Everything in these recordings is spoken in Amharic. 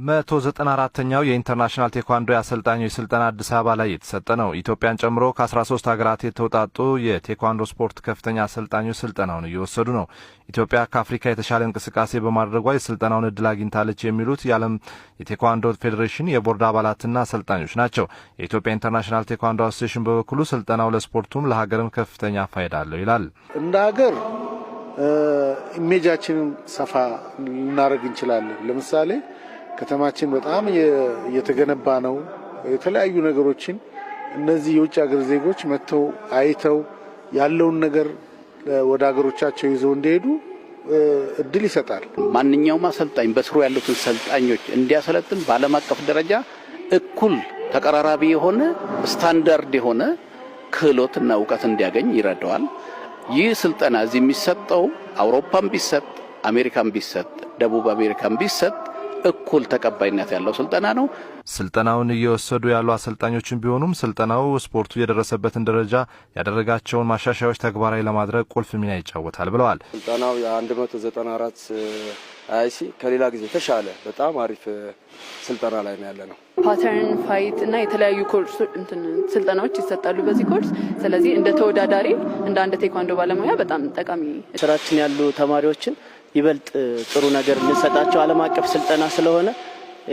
194ኛው የኢንተርናሽናል ቴኳንዶ የአሰልጣኞች ስልጠና አዲስ አበባ ላይ የተሰጠ ነው። ኢትዮጵያን ጨምሮ ከ13 ሀገራት የተውጣጡ የቴኳንዶ ስፖርት ከፍተኛ አሰልጣኞች ስልጠናውን እየወሰዱ ነው። ኢትዮጵያ ከአፍሪካ የተሻለ እንቅስቃሴ በማድረጓ የስልጠናውን እድል አግኝታለች የሚሉት የዓለም የቴኳንዶ ፌዴሬሽን የቦርድ አባላትና አሰልጣኞች ናቸው። የኢትዮጵያ ኢንተርናሽናል ቴኳንዶ አሶሲዬሽን በበኩሉ ስልጠናው ለስፖርቱም ለሀገርም ከፍተኛ ፋይዳ አለው ይላል። እንደ ሀገር ኢሜጃችንን ሰፋ ልናደርግ እንችላለን። ለምሳሌ ከተማችን በጣም እየተገነባ ነው። የተለያዩ ነገሮችን እነዚህ የውጭ ሀገር ዜጎች መጥተው አይተው ያለውን ነገር ወደ ሀገሮቻቸው ይዘው እንዲሄዱ እድል ይሰጣል። ማንኛውም አሰልጣኝ በስሩ ያሉትን ሰልጣኞች እንዲያሰለጥን በዓለም አቀፍ ደረጃ እኩል ተቀራራቢ የሆነ ስታንዳርድ የሆነ ክህሎትና እውቀት እንዲያገኝ ይረዳዋል። ይህ ስልጠና እዚህ የሚሰጠው አውሮፓም ቢሰጥ አሜሪካም ቢሰጥ ደቡብ አሜሪካም ቢሰጥ እኩል ተቀባይነት ያለው ስልጠና ነው። ስልጠናውን እየወሰዱ ያሉ አሰልጣኞችን ቢሆኑም ስልጠናው ስፖርቱ የደረሰበትን ደረጃ ያደረጋቸውን ማሻሻያዎች ተግባራዊ ለማድረግ ቁልፍ ሚና ይጫወታል ብለዋል። ስልጠናው የ194 አይሲ ከሌላ ጊዜ ተሻለ በጣም አሪፍ ስልጠና ላይ ነው ያለነው። ፓተርን ፋይት እና የተለያዩ ኮርስ ስልጠናዎች ይሰጣሉ በዚህ ኮርስ። ስለዚህ እንደ ተወዳዳሪ እንደ አንድ ቴኳንዶ ባለሙያ በጣም ጠቃሚ ስራችን ያሉ ተማሪዎችን ይበልጥ ጥሩ ነገር ልንሰጣቸው ዓለም አቀፍ ስልጠና ስለሆነ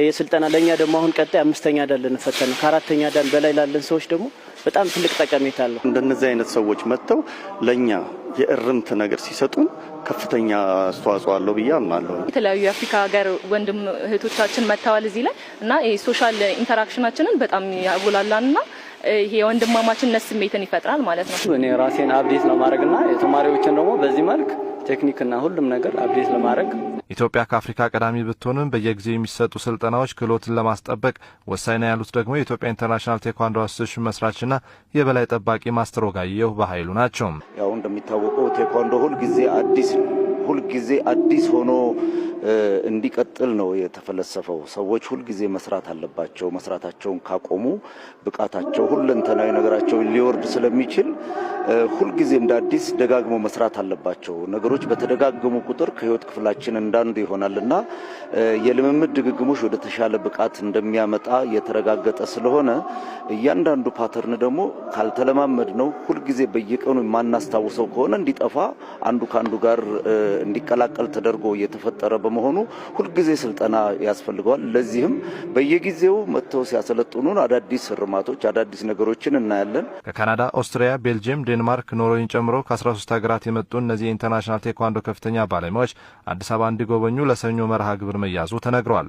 የስልጠና ለኛ ደግሞ አሁን ቀጣይ 5ኛ ዳን ልንፈተን ከ4ኛ ዳን በላይ ላለን ሰዎች ደግሞ በጣም ትልቅ ጠቀሜታ አለው። እንደነዚህ አይነት ሰዎች መጥተው ለኛ የእርምት ነገር ሲሰጡን ከፍተኛ አስተዋጽኦ አለው ብዬ አምናለሁ። የተለያዩ የአፍሪካ ሀገር ወንድም እህቶቻችን መጥተዋል እዚህ ላይ እና የሶሻል ኢንተራክሽናችንን በጣም ያጎላላልና ይሄ ወንድማማችነት ስሜትን ይፈጥራል ማለት ነው። እኔ ራሴን አፕዴት ለማድረግና የተማሪዎችን ደግሞ በዚህ መልክ ቴክኒክና ሁሉም ነገር አፕዴት ለማድረግ ኢትዮጵያ ከአፍሪካ ቀዳሚ ብትሆንም በየጊዜው የሚሰጡ ስልጠናዎች ክህሎትን ለማስጠበቅ ወሳኝ ነው ያሉት ደግሞ የኢትዮጵያ ኢንተርናሽናል ቴኳንዶ አሶሲዬሽን መስራችና የበላይ ጠባቂ ማስተር ወጋየሁ በኃይሉ ናቸው። ያው እንደሚታወቀው ቴኳንዶ ሁልጊዜ አዲስ ሆኖ እንዲቀጥል ነው የተፈለሰፈው። ሰዎች ሁልጊዜ መስራት አለባቸው። መስራታቸውን ካቆሙ ብቃታቸው ሁለንተናዊ ነገራቸው ሊወርድ ስለሚችል ሁልጊዜ እንደ አዲስ ደጋግሞ መስራት አለባቸው። ነገሮች በተደጋገሙ ቁጥር ከህይወት ክፍላችን እንዳንዱ ይሆናልና የልምምድ ድግግሞሽ ወደ ተሻለ ብቃት እንደሚያመጣ የተረጋገጠ ስለሆነ እያንዳንዱ ፓተርን ደግሞ ካልተለማመድ ነው ሁልጊዜ በየቀኑ የማናስታውሰው ከሆነ እንዲጠፋ አንዱ ካንዱ ጋር እንዲቀላቀል ተደርጎ የተፈጠረ በመሆኑ ሁልጊዜ ስልጠና ያስፈልገዋል። ለዚህም በየጊዜው መጥተው ሲያሰለጥኑን አዳዲስ እርማቶች አዳዲስ ነገሮችን እናያለን። ከካናዳ፣ ኦስትሪያ፣ ቤልጂየም፣ ዴንማርክ፣ ኖርዌይን ጨምሮ ከ13 ሀገራት የመጡ እነዚህ የኢንተርናሽናል ቴኳንዶ ከፍተኛ ባለሙያዎች አዲስ አበባ እንዲጎበኙ ለሰኞ መርሃ ግብር መያዙ ተነግሯል።